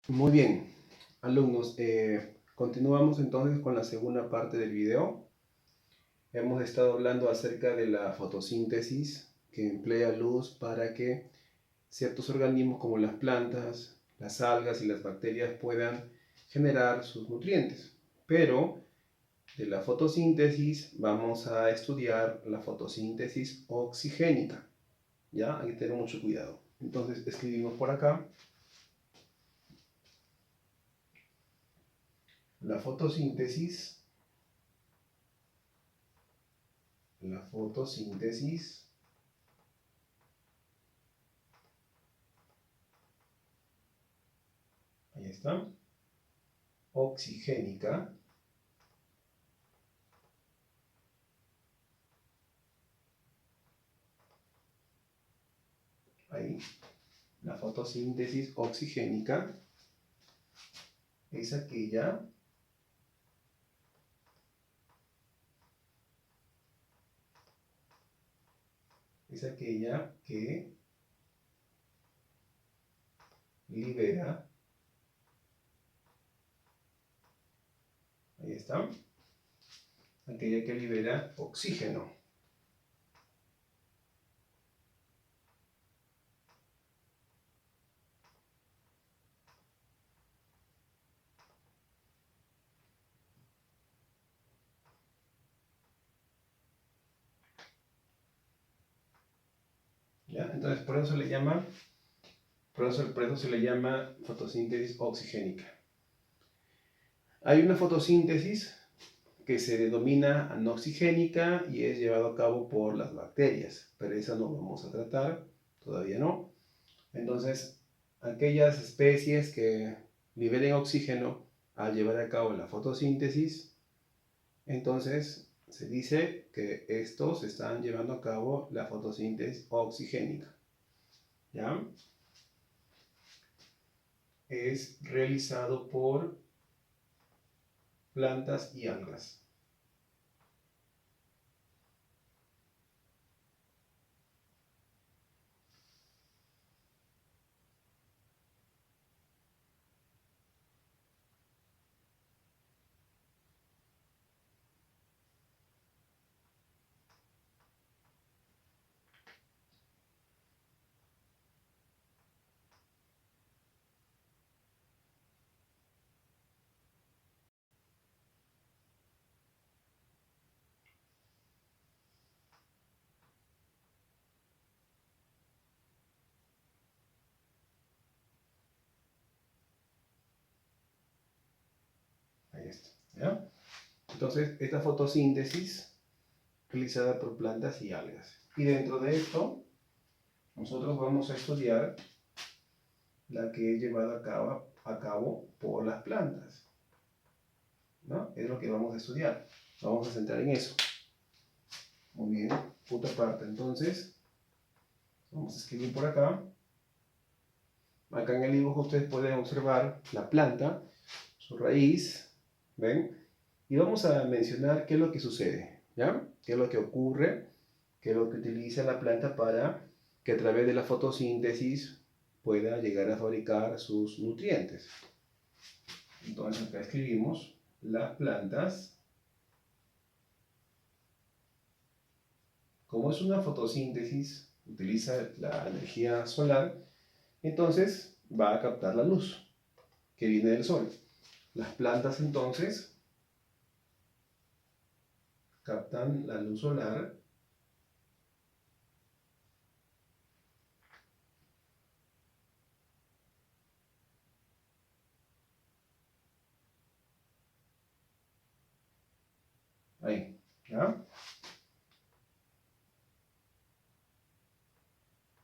Muy bien, alumnos, continuamos entonces con la segunda parte del video. Hemos estado hablando acerca de la fotosíntesis que emplea luz para que ciertos organismos como las plantas, las algas y las bacterias puedan generar sus nutrientes. Pero de la fotosíntesis vamos a estudiar la fotosíntesis oxigénica. ¿Ya? Hay que tener mucho cuidado. Entonces escribimos por acá. La fotosíntesis, la fotosíntesis ahí está, oxigénica, ahí, la fotosíntesis oxigénica es aquella que libera, ahí está, aquella que libera oxígeno. ¿Ya? Entonces por eso se le llama fotosíntesis oxigénica. Hay una fotosíntesis que se denomina anoxigénica y es llevado a cabo por las bacterias, pero esa no vamos a tratar, todavía no. Entonces, aquellas especies que liberen oxígeno al llevar a cabo la fotosíntesis, entonces se dice que estos están llevando a cabo la fotosíntesis oxigénica. ¿Ya? Es realizado por plantas y algas. Ahí está. ¿Ya? Entonces, esta fotosíntesis realizada por plantas y algas. Y dentro de esto, nosotros vamos a estudiar la que es llevada a cabo por las plantas. ¿No? Es lo que vamos a estudiar. Vamos a centrar en eso. Muy bien, otra parte. Entonces, vamos a escribir por acá. Acá en el dibujo ustedes pueden observar la planta, su raíz, ¿ven? Y vamos a mencionar qué es lo que sucede, ¿ya? ¿Qué es lo que ocurre? ¿Qué es lo que utiliza la planta para que a través de la fotosíntesis pueda llegar a fabricar sus nutrientes? Entonces acá escribimos las plantas. Como es una fotosíntesis, utiliza la energía solar, entonces va a captar la luz que viene del sol. Las plantas entonces captan la luz solar ahí, ¿ya?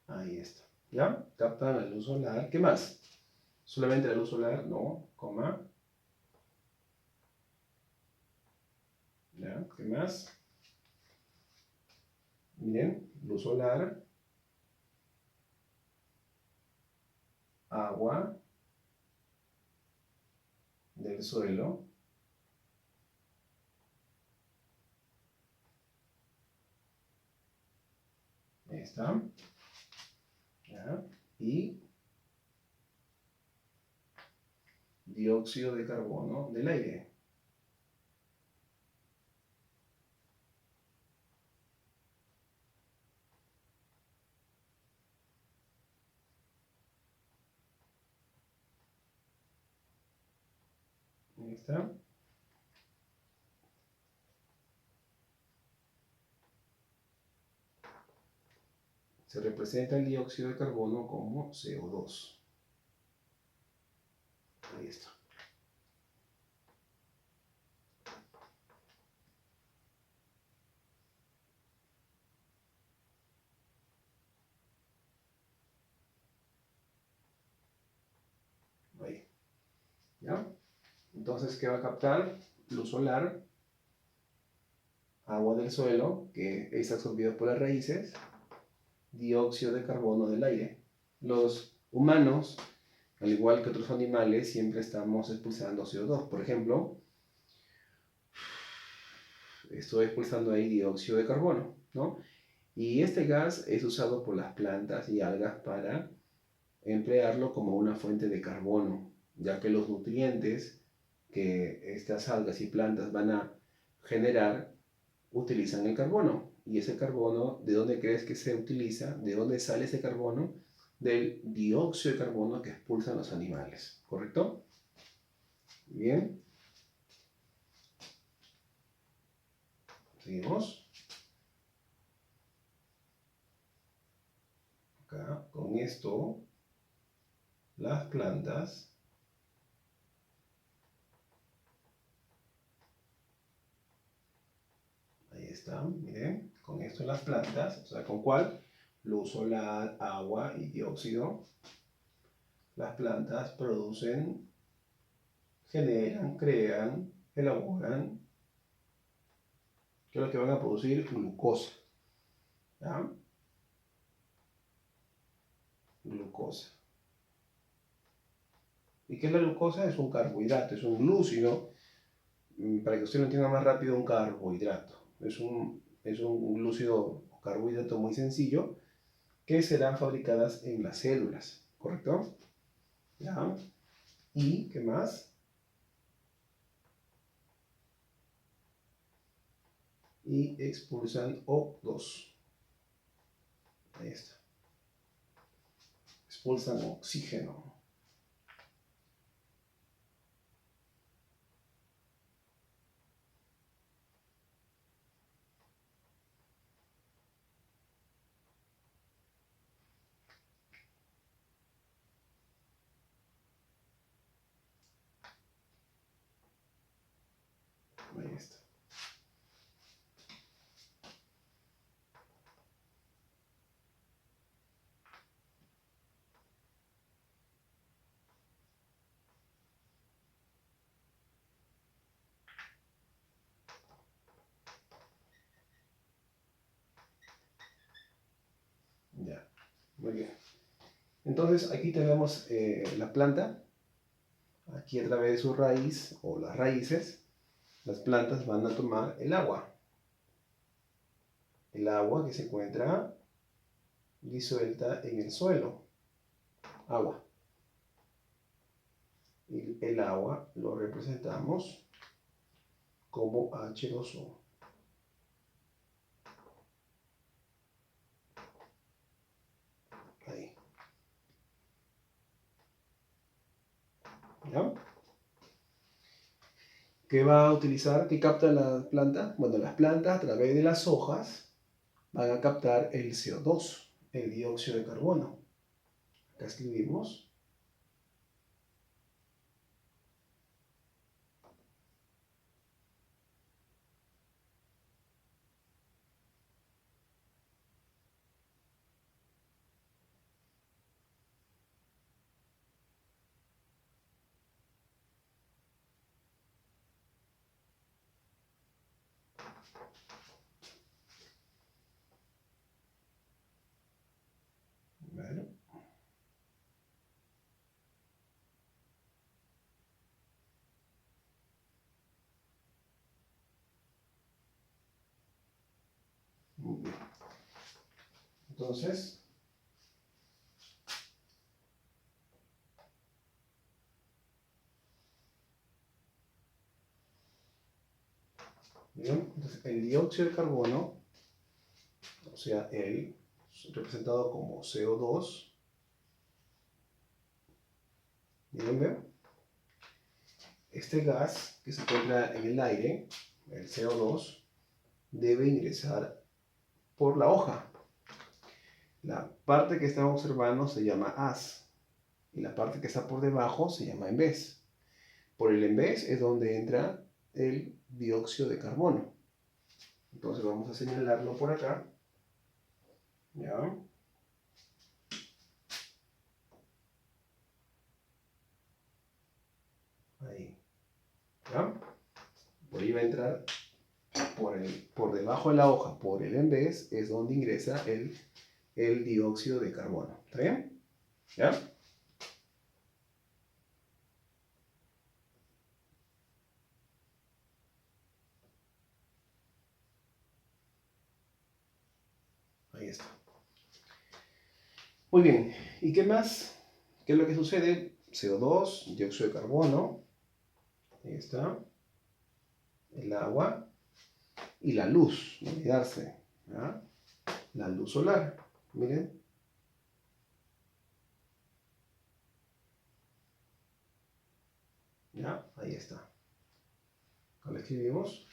Ahí está, ¿ya? Captan la luz solar. ¿Qué más? Solamente la luz solar, no, coma. ¿Ya? ¿Qué más? Miren, luz solar, agua del suelo, ahí está, ¿ya? Y dióxido de carbono del aire. Ahí está. Se representa el dióxido de carbono como CO2. Ahí está. Ahí. ¿Ya? Entonces, ¿qué va a captar? Luz solar, agua del suelo, que es absorbido por las raíces, dióxido de carbono del aire. Los humanos, al igual que otros animales, siempre estamos expulsando CO2. Por ejemplo, estoy expulsando ahí dióxido de carbono, ¿no? Y este gas es usado por las plantas y algas para emplearlo como una fuente de carbono, ya que los nutrientes que estas algas y plantas van a generar utilizan el carbono. Y ese carbono, ¿de dónde crees que se utiliza? ¿De dónde sale ese carbono? Del dióxido de carbono que expulsan los animales, ¿correcto? Bien. Seguimos. Acá, con esto, las plantas ahí están, miren, con esto las plantas, o sea, ¿con cuál? Luz solar, agua y dióxido. Las plantas producen, generan, crean, elaboran, que es lo que van a producir glucosa. ¿Ya? Glucosa. ¿Y qué es la glucosa? Es un carbohidrato, es un glúcido. Para que usted lo entienda más rápido, un carbohidrato. Es un glúcido o carbohidrato muy sencillo que serán fabricadas en las células, ¿correcto? ¿Ya? ¿Y qué más? Y expulsan O2. Ahí está. Expulsan oxígeno. Ahí está. Ya. Muy bien. Entonces aquí tenemos la planta. Aquí a través de su raíz o las raíces, las plantas van a tomar el agua. El agua que se encuentra disuelta en el suelo. Agua. Y el agua lo representamos como H2O. Ahí. ¿Ya? ¿Qué va a utilizar? ¿Qué capta la planta? Bueno, las plantas a través de las hojas van a captar el CO2, el dióxido de carbono. Acá escribimos. Bueno. Muy bien. Entonces, ¿Bien? Entonces, el dióxido de carbono, o sea, el representado como CO2, ¿bien? Este gas que se encuentra en el aire, el CO2, debe ingresar por la hoja. La parte que estamos observando se llama haz y la parte que está por debajo se llama envés. Por el envés es donde entra el dióxido de carbono. Entonces vamos a señalarlo por acá. ¿Ya? Ahí. ¿Ya? Por ahí va a entrar por debajo de la hoja, por el envés, es donde ingresa el dióxido de carbono. ¿Está bien? ¿Ya? Ahí está. Muy bien. ¿Y qué más? ¿Qué es lo que sucede? CO2, dióxido de carbono. Ahí está. El agua. Y la luz. No olvidarse. ¿Ya? La luz solar. Miren. ¿Ya? Ahí está. Ahora escribimos.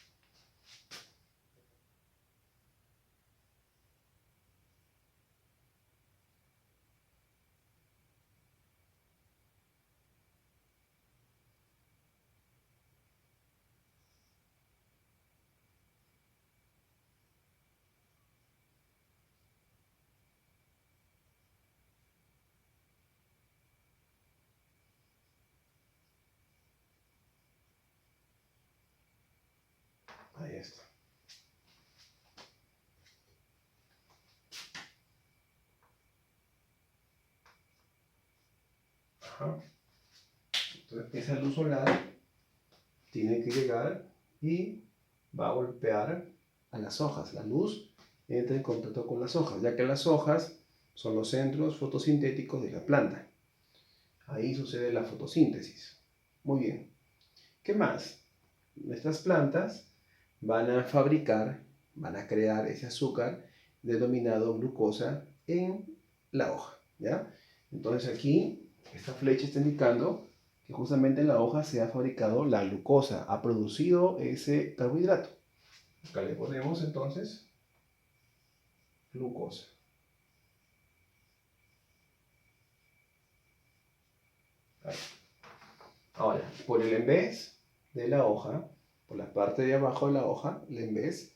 Ahí está. Ajá. Entonces, esa luz solar tiene que llegar y va a golpear a las hojas. La luz entra en contacto con las hojas, ya que las hojas son los centros fotosintéticos de la planta. Ahí sucede la fotosíntesis. Muy bien. ¿Qué más? Estas plantas van a fabricar, van a crear ese azúcar denominado glucosa en la hoja. ¿Ya? Entonces aquí, esta flecha está indicando que justamente en la hoja se ha fabricado la glucosa, ha producido ese carbohidrato. Acá le ponemos entonces glucosa. Ahí. Ahora, por el envés de la hoja, por la parte de abajo de la hoja, el envés,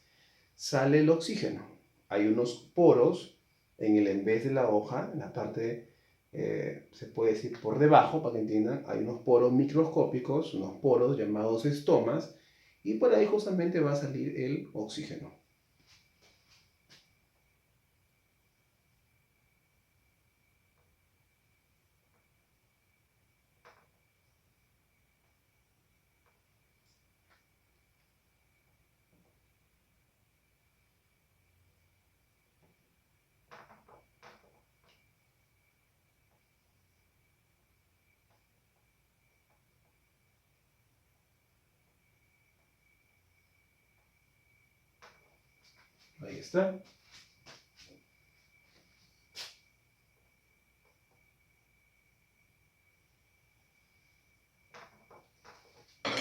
sale el oxígeno. Hay unos poros en el envés de la hoja, en la parte, se puede decir por debajo, para que entiendan, hay unos poros microscópicos, unos poros llamados estomas, y por ahí justamente va a salir el oxígeno. Ahí está.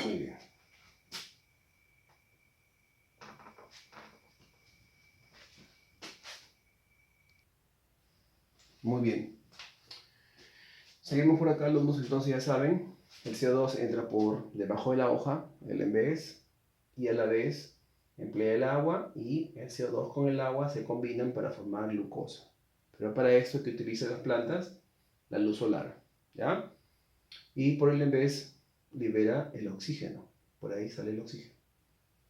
Muy bien. Muy bien. Seguimos por acá, alumnos, entonces ya saben, el CO2 entra por debajo de la hoja, el envés, y a la vez emplea el agua y el CO2 con el agua se combinan para formar glucosa. Pero para esto que utilizan las plantas, la luz solar, ¿ya? Y por el envés libera el oxígeno, por ahí sale el oxígeno,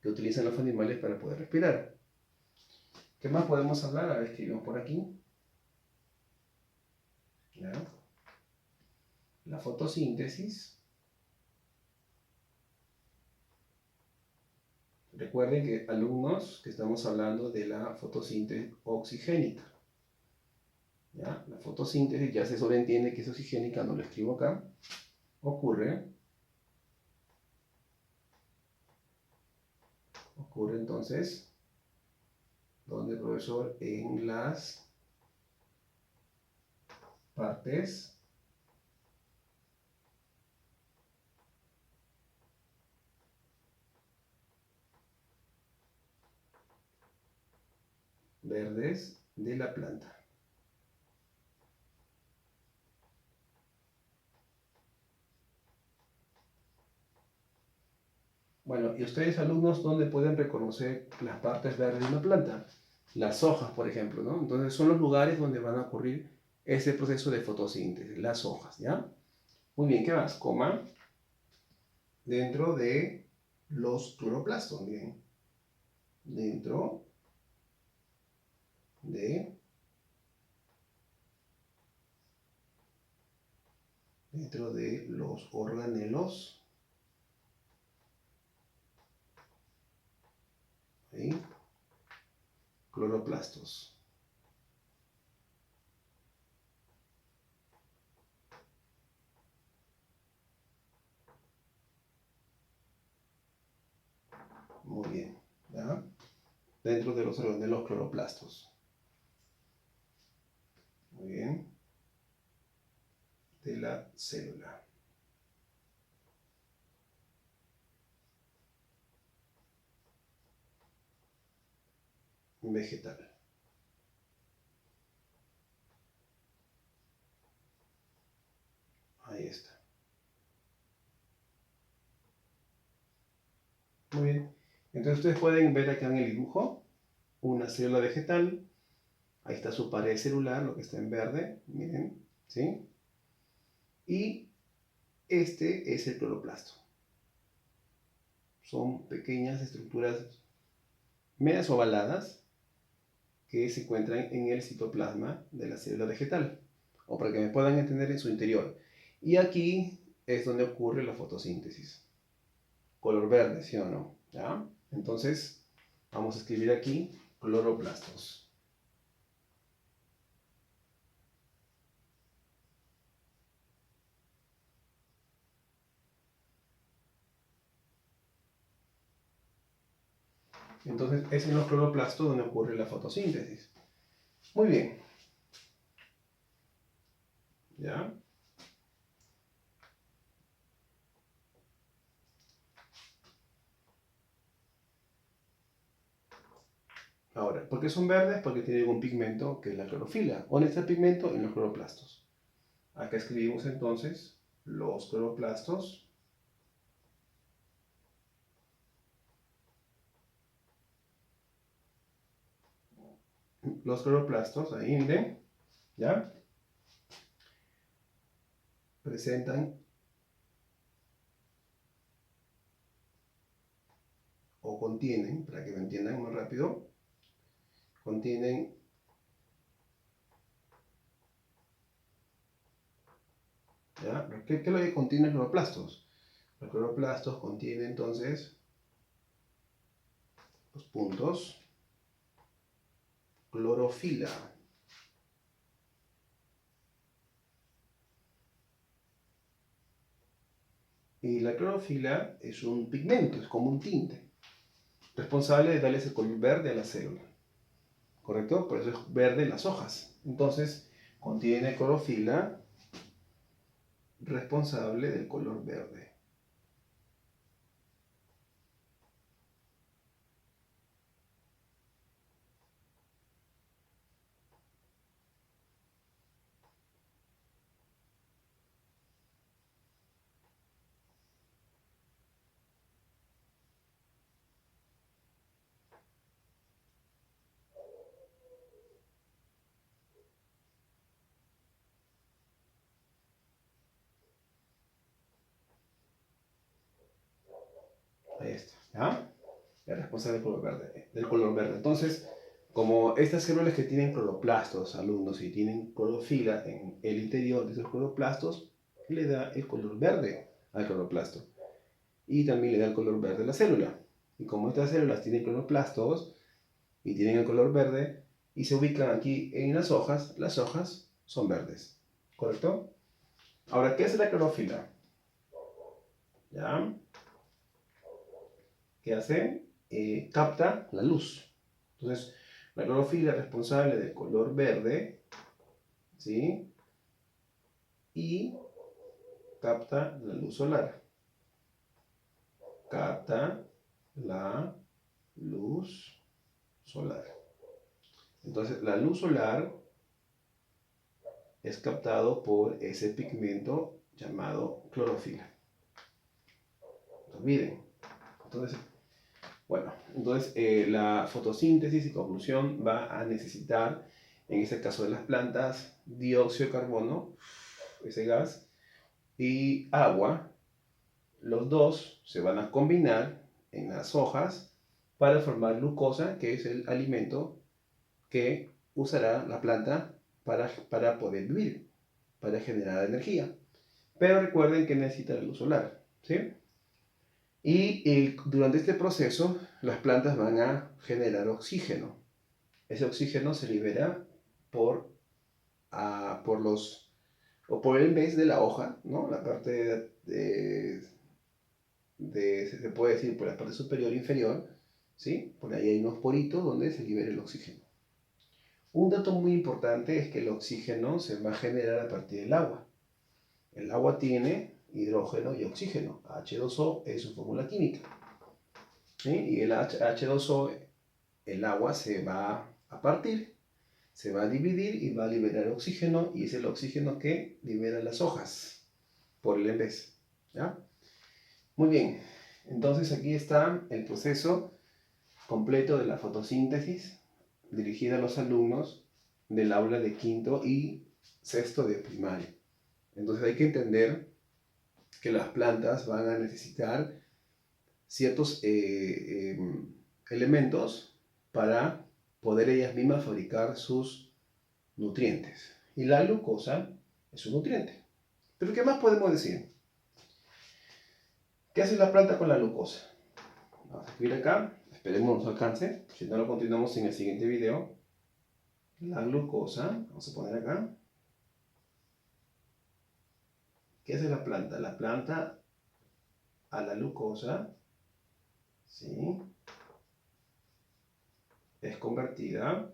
que utilizan los animales para poder respirar. ¿Qué más podemos hablar? A ver, escribimos por aquí. ¿Ya? La fotosíntesis. Recuerden que alumnos que estamos hablando de la fotosíntesis oxigénica. ¿Ya? La fotosíntesis ya se sobreentiende que es oxigénica, no lo escribo acá. Ocurre ocurre entonces, donde profesor, en las partes verdes de la planta. Bueno, y ustedes alumnos, ¿dónde pueden reconocer las partes verdes de una planta? Las hojas, por ejemplo, ¿no? Entonces son los lugares donde van a ocurrir ese proceso de fotosíntesis, las hojas, ¿ya? Muy bien, ¿qué más? Coma, dentro de los cloroplastos, bien. Dentro de los organelos, ahí, cloroplastos. Muy bien, ¿ya? Dentro de los organelos cloroplastos. Muy bien. De la célula. Vegetal. Ahí está. Muy bien. Entonces ustedes pueden ver acá en el dibujo una célula vegetal. Ahí está su pared celular, lo que está en verde. Miren, ¿sí? Y este es el cloroplasto. Son pequeñas estructuras medias ovaladas que se encuentran en el citoplasma de la célula vegetal. O para que me puedan entender, en su interior. Y aquí es donde ocurre la fotosíntesis. Color verde, ¿sí o no? ¿Ya? Entonces, vamos a escribir aquí cloroplastos. Entonces, es en los cloroplastos donde ocurre la fotosíntesis. Muy bien. ¿Ya? Ahora, ¿por qué son verdes? Porque tienen un pigmento que es la clorofila. ¿Dónde está el pigmento? En los cloroplastos. Acá escribimos entonces los cloroplastos. Los cloroplastos, ahí miren, ¿ya? Presentan o contienen, para que me entiendan más rápido, contienen ¿ya? ¿Qué es lo que contienen los cloroplastos? Los cloroplastos contienen entonces los puntos clorofila. Y la clorofila es un pigmento, es como un tinte, responsable de darle ese color verde a la célula. ¿Correcto? Por eso es verde las hojas. Entonces, contiene clorofila responsable del color verde. Ahí está, ¿ya? Es responsable del color verde, del color verde. Entonces, como estas células que tienen cloroplastos, alumnos, y tienen clorofila en el interior de esos cloroplastos, le da el color verde al cloroplasto. Y también le da el color verde a la célula. Y como estas células tienen cloroplastos y tienen el color verde y se ubican aquí en las hojas son verdes. ¿Correcto? Ahora, ¿qué es la clorofila? ¿Ya? ¿Qué hace? capta la luz. Entonces, la clorofila es responsable del color verde, ¿sí? Y capta la luz solar. Capta la luz solar. Entonces, la luz solar es captado por ese pigmento llamado clorofila. No olviden. Entonces, bueno, la fotosíntesis y conclusión va a necesitar, en este caso de las plantas, dióxido de carbono, ese gas, y agua. Los dos se van a combinar en las hojas para formar glucosa, que es el alimento que usará la planta para poder vivir, para generar energía. Pero recuerden que necesita la luz solar, ¿sí? Y durante este proceso, las plantas van a generar oxígeno. Ese oxígeno se libera por el mes de la hoja, ¿no? La parte se puede decir por la parte superior e inferior, ¿sí? Por ahí hay unos poritos donde se libera el oxígeno. Un dato muy importante es que el oxígeno se va a generar a partir del agua. El agua tiene hidrógeno y oxígeno. H2O es su fórmula química. ¿Sí? Y el H2O, el agua se va a partir, se va a dividir y va a liberar oxígeno, y es el oxígeno que libera las hojas por el envés. ¿Ya? Muy bien, entonces aquí está el proceso completo de la fotosíntesis dirigida a los alumnos del aula de quinto y sexto de primaria. Entonces hay que entender que las plantas van a necesitar ciertos elementos para poder ellas mismas fabricar sus nutrientes. Y la glucosa es un nutriente. Pero ¿qué más podemos decir? ¿Qué hace la planta con la glucosa? Vamos a escribir acá, esperemos nos alcance, si no lo continuamos en el siguiente video. La glucosa, vamos a poner acá. ¿Qué hace la planta? La planta a la glucosa, ¿sí? Es convertida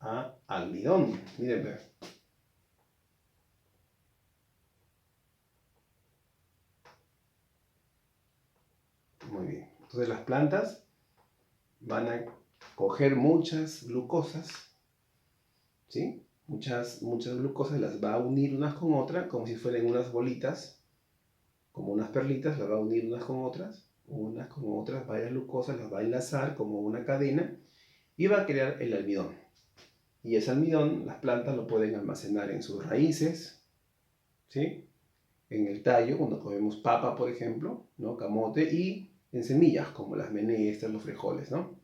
a almidón. Miren, ve. Muy bien. Entonces las plantas van a coger muchas glucosas, ¿sí? Muchas glucosas, las va a unir unas con otras, como si fueran unas bolitas, como unas perlitas, las va a unir unas con otras, varias glucosas, las va a enlazar como una cadena y va a crear el almidón. Y ese almidón las plantas lo pueden almacenar en sus raíces, ¿sí? En el tallo, cuando comemos papa, por ejemplo, ¿no? Camote, y en semillas, como las menestras, los frijoles, ¿no?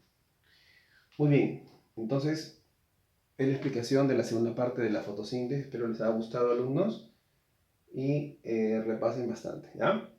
Muy bien, entonces es la explicación de la segunda parte de la fotosíntesis. Espero les haya gustado, alumnos, y repasen bastante, ¿ya?